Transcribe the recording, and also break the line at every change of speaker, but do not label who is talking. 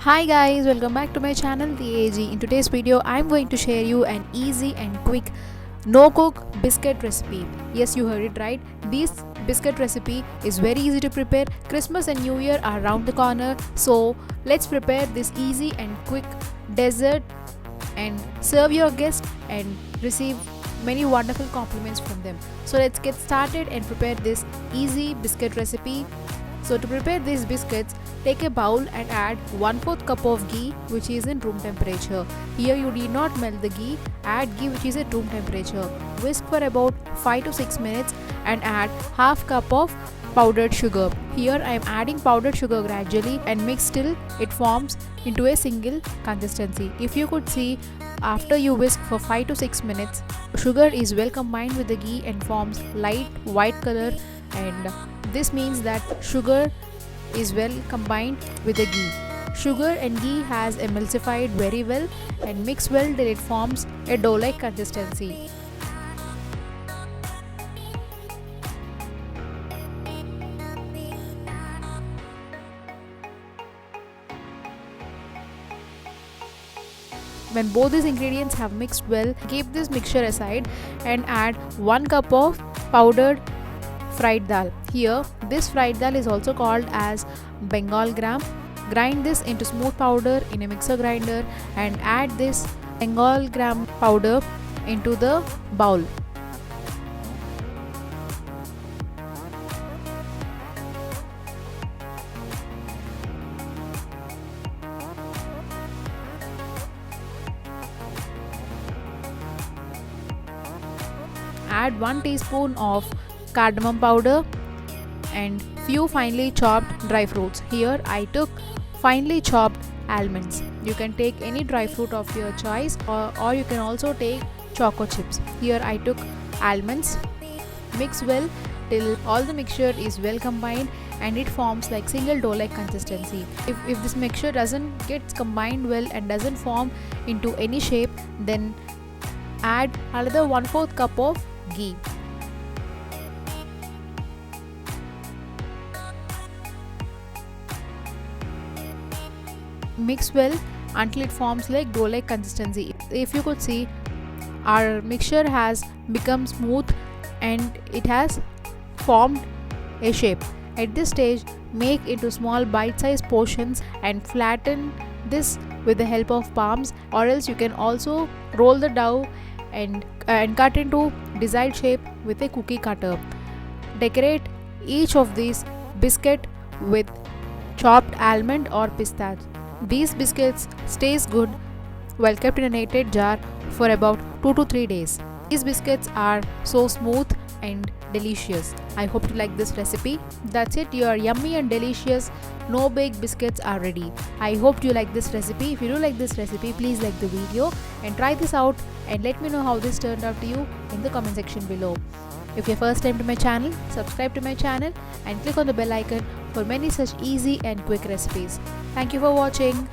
Hi guys, welcome back to my channel The AG. In today's video, I'm going to share you an easy and quick no-cook biscuit recipe. Yes, you heard it right. This biscuit recipe is very easy to prepare. Christmas and New Year are around the corner, so let's prepare this easy and quick dessert and serve your guests and receive many wonderful compliments from them. So let's get started and prepare this easy biscuit recipe. So to prepare these biscuits, take a bowl and add 1/4 cup of ghee which is in room temperature. Here you need not melt the ghee, add ghee which is at room temperature. Whisk for about 5 to 6 minutes and add half cup of powdered sugar. Here I am adding powdered sugar gradually and mix till it forms into a single consistency. If you could see, after you whisk for 5 to 6 minutes, sugar is well combined with the ghee and forms light white color, and this means that sugar is well combined with the ghee. Sugar and ghee has emulsified very well and mix well till it forms a dough-like consistency. When both these ingredients have mixed well, keep this mixture aside and add 1 cup of powdered fried dal. Here, this fried dal is also called as Bengal gram. Grind this into smooth powder in a mixer grinder and add this Bengal gram powder into the bowl. Add 1 teaspoon of cardamom powder and few finely chopped dry fruits. Here I took finely chopped almonds. You can take any dry fruit of your choice, or you can also take choco chips. Here I took almonds. Mix well till all the mixture is well combined and it forms like single dough-like consistency. If this mixture doesn't get combined well and doesn't form into any shape, then add another 1/4 cup of ghee. Mix well until it forms like dough-like consistency. If you could see, our mixture has become smooth and it has formed a shape. At this stage, make into small bite-sized portions and flatten this with the help of palms, or else you can also roll the dough and cut into desired shape with a cookie cutter. Decorate each of these biscuit with chopped almond or pistachio. These biscuits stays good while kept in a kneaded jar for about 2 to 3 days. These biscuits are so smooth and delicious. I hope you like this recipe. That's it, your yummy and delicious no-bake biscuits are ready. I hope you like this recipe. If you do like this recipe, please like the video and try this out and let me know how this turned out to you in the comment section below. If you're first time to my channel, subscribe to my channel and click on the bell icon for many such easy and quick recipes. Thank you for watching.